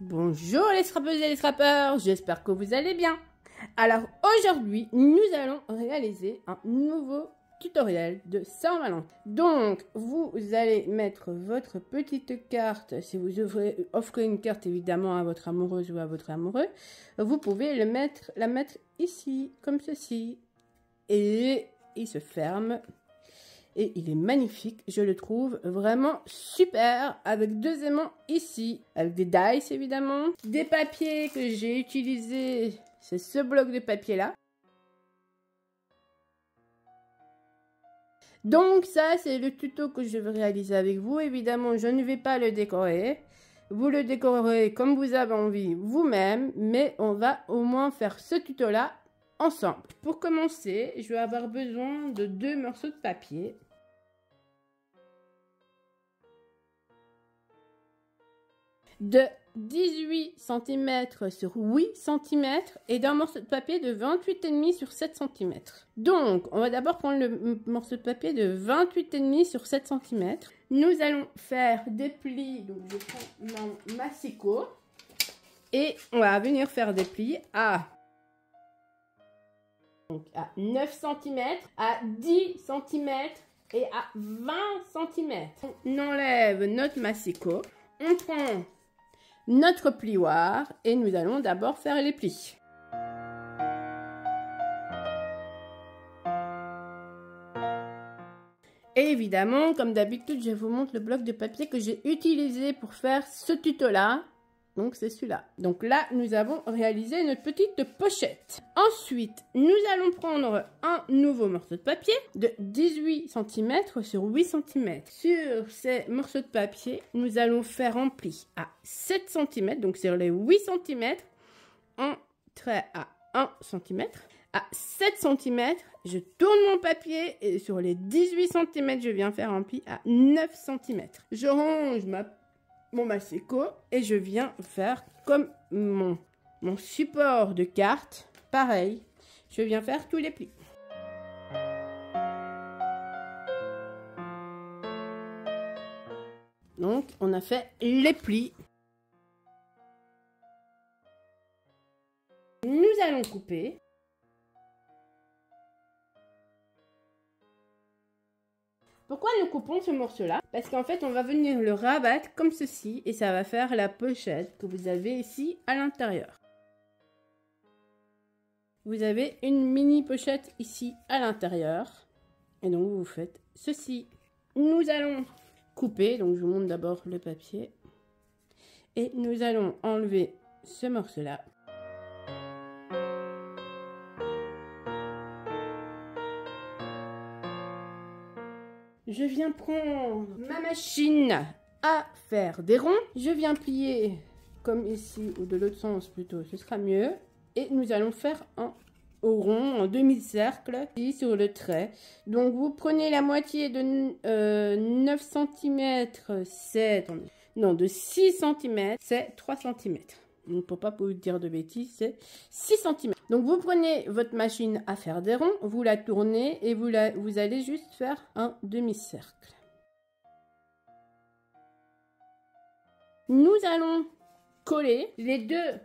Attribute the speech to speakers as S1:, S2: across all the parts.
S1: Bonjour les scrappeuses et les scrappeurs, j'espère que vous allez bien. Alors aujourd'hui, nous allons réaliser un nouveau tutoriel de Saint-Valentin. Donc, vous allez mettre votre petite carte, si vous offrez une carte évidemment à votre amoureuse ou à votre amoureux, vous pouvez la mettre ici, comme ceci. Et il se ferme. Et il est magnifique, je le trouve vraiment super, avec deux aimants ici, avec des dice évidemment, des papiers que j'ai utilisés, c'est ce bloc de papier là. Donc ça c'est le tuto que je vais réaliser avec vous, évidemment je ne vais pas le décorer, vous le décorerez comme vous avez envie vous-même, mais on va au moins faire ce tuto là ensemble. Pour commencer, je vais avoir besoin de 2 morceaux de papier. De 18 cm sur 8 cm et d'un morceau de papier de 28,5 sur 7 cm. Donc, on va d'abord prendre le morceau de papier de 28,5 sur 7 cm. Nous allons faire des plis. Donc, je prends mon massicot et on va venir faire des plis à 9 cm, à 10 cm et à 20 cm. On enlève notre massicot, on prend notre plioir et nous allons d'abord faire les plis. Et évidemment, comme d'habitude, je vous montre le bloc de papier que j'ai utilisé pour faire ce tuto-là. Donc c'est celui-là. Donc là, nous avons réalisé notre petite pochette. Ensuite, nous allons prendre un nouveau morceau de papier de 18 cm sur 8 cm. Sur ces morceaux de papier, nous allons faire un pli à 7 cm, donc sur les 8 cm, un trait à 1 cm. À 7 cm, je tourne mon papier et sur les 18 cm, je viens faire un pli à 9 cm. Je range mon massicot et je viens faire comme mon support de carte. Pareil, je viens faire tous les plis. Donc, on a fait les plis. Nous allons couper. Pourquoi nous coupons ce morceau-là? Parce qu'en fait, on va venir le rabattre comme ceci et ça va faire la pochette que vous avez ici à l'intérieur. Vous avez une mini pochette ici à l'intérieur et donc vous faites ceci. Nous allons couper, donc je vous montre d'abord le papier et nous allons enlever ce morceau-là. Je viens prendre ma machine à faire des ronds. Je viens plier comme ici ou de l'autre sens plutôt, ce sera mieux. Et nous allons faire un rond, en demi-cercle ici sur le trait. Donc vous prenez la moitié de 9 cm, de 6 cm, c'est 3 cm. Donc pour pas vous dire de bêtises, c'est 6 cm. Donc vous prenez votre machine à faire des ronds, vous la tournez et vous allez juste faire un demi-cercle. Nous allons coller les deux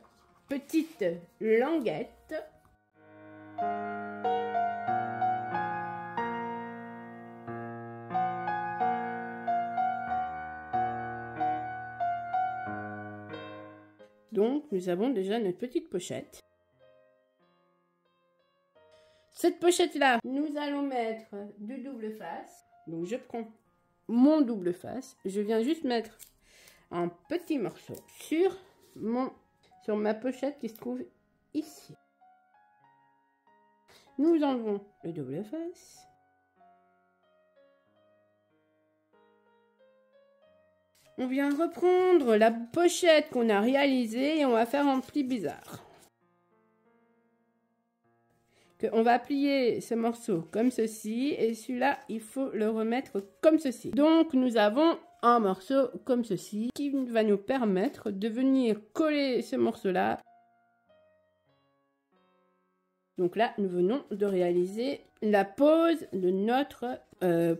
S1: petites languettes. Donc, nous avons déjà notre petite pochette. Cette pochette-là, nous allons mettre du double face. Donc, je prends mon double face. Je viens juste mettre un petit morceau sur ma pochette qui se trouve ici. Nous enlevons le double face. On vient reprendre la pochette qu'on a réalisée et on va faire un pli bizarre. On va plier ce morceau comme ceci et celui-là, il faut le remettre comme ceci. Donc, nous avons un morceau comme ceci qui va nous permettre de venir coller ce morceau-là. Donc là, nous venons de réaliser la pose de notre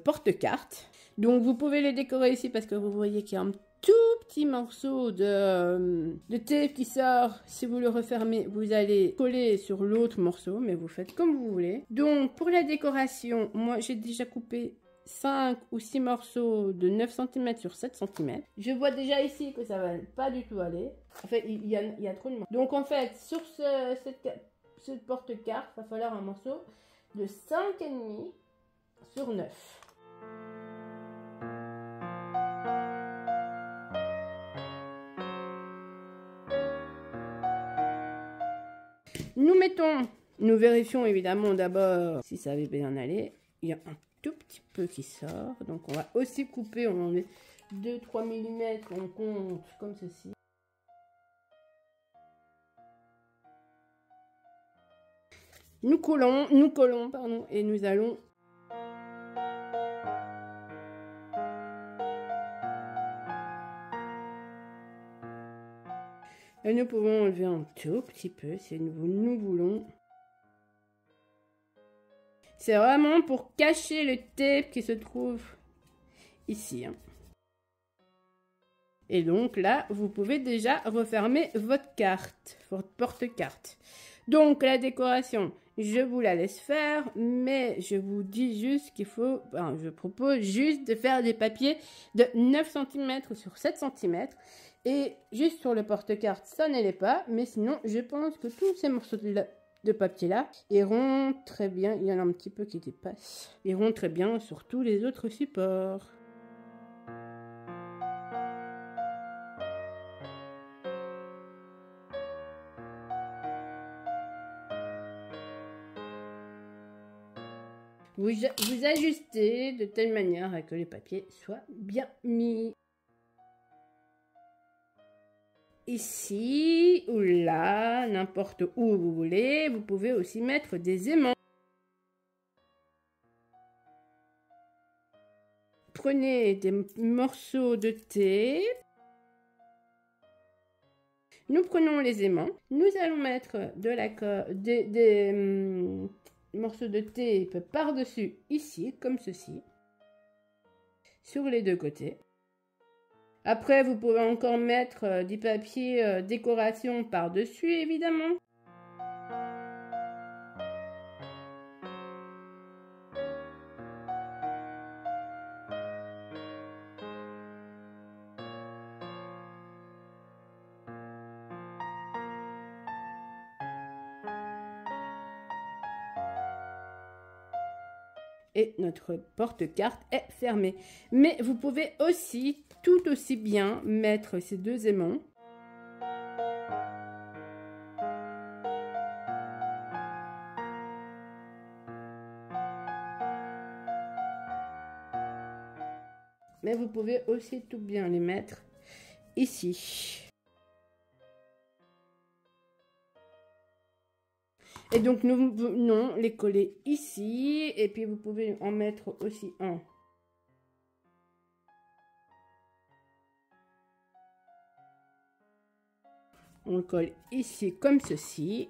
S1: porte-carte. Donc vous pouvez les décorer ici parce que vous voyez qu'il y a un tout petit morceau de tape qui sort. Si vous le refermez, vous allez coller sur l'autre morceau, mais vous faites comme vous voulez. Donc pour la décoration, moi j'ai déjà coupé 5 ou 6 morceaux de 9 cm sur 7 cm. Je vois déjà ici que ça va pas du tout aller. En fait, il y a trop de morceaux. Donc en fait, sur cette porte-carte, il va falloir un morceau de 5,5 sur 9. Nous vérifions évidemment d'abord si ça va bien aller. Il y a un tout petit peu qui sort. Donc on va aussi couper, on en met 2-3 mm, on compte comme ceci. Nous collons, pardon, et nous allons et nous pouvons enlever un tout petit peu si nous voulons. C'est vraiment pour cacher le tape qui se trouve ici. Et donc là, vous pouvez déjà refermer votre carte, votre porte-carte. Donc la décoration, je vous la laisse faire, mais je vous dis juste qu'il faut, je propose juste de faire des papiers de 9 cm sur 7 cm. Et juste sur le porte-carte, ça ne l'est pas, mais sinon, je pense que tous ces morceaux de papier là iront très bien. Il y en a un petit peu qui dépassent. Iront très bien sur tous les autres supports. Vous ajustez de telle manière à que les papiers soient bien mis. Ici ou là, n'importe où vous voulez, vous pouvez aussi mettre des aimants. Prenez des morceaux de thé. Nous prenons les aimants. Nous allons mettre des morceaux de tape par-dessus ici, comme ceci, sur les deux côtés. Après, vous pouvez encore mettre du papier décoration par-dessus, évidemment. Et notre porte-carte est fermée. Mais vous pouvez aussi, tout aussi bien, mettre ces deux aimants. Mais vous pouvez aussi tout bien les mettre ici. Et donc, nous venons les coller ici. Et puis, vous pouvez en mettre aussi un. On le colle ici comme ceci.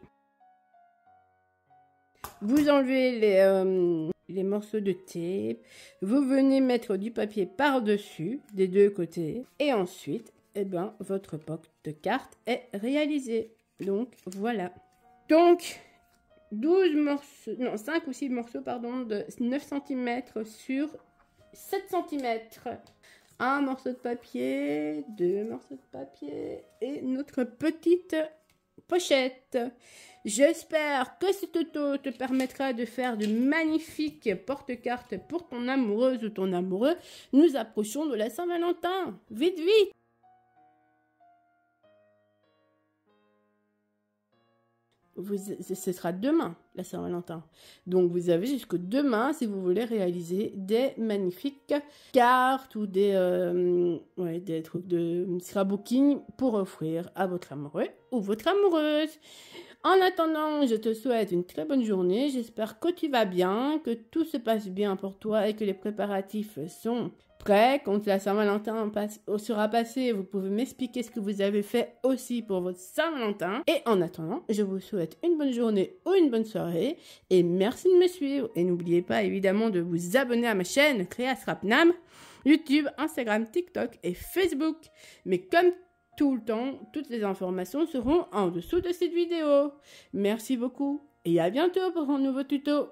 S1: Vous enlevez les morceaux de tape. Vous venez mettre du papier par-dessus des deux côtés. Et ensuite, votre porte-carte est réalisée. Donc, voilà. Donc, 5 ou 6 morceaux, pardon, de 9 cm sur 7 cm. Un morceau de papier, 2 morceaux de papier et notre petite pochette. J'espère que ce tuto te permettra de faire de magnifiques porte-cartes pour ton amoureuse ou ton amoureux. Nous approchons de la Saint-Valentin. Vite, vite! Ce sera demain, la Saint-Valentin. Donc, vous avez jusqu'au demain si vous voulez réaliser des magnifiques cartes ou des trucs de scrapbooking pour offrir à votre amoureux ou votre amoureuse. En attendant, je te souhaite une très bonne journée. J'espère que tu vas bien, que tout se passe bien pour toi et que les préparatifs sont prêts. Quand la Saint-Valentin sera passée, vous pouvez m'expliquer ce que vous avez fait aussi pour votre Saint-Valentin. Et en attendant, je vous souhaite une bonne journée ou une bonne soirée. Et merci de me suivre. Et n'oubliez pas évidemment de vous abonner à ma chaîne Créa Scrapnam YouTube, Instagram, TikTok et Facebook. Mais comme tout le temps, toutes les informations seront en dessous de cette vidéo. Merci beaucoup et à bientôt pour un nouveau tuto.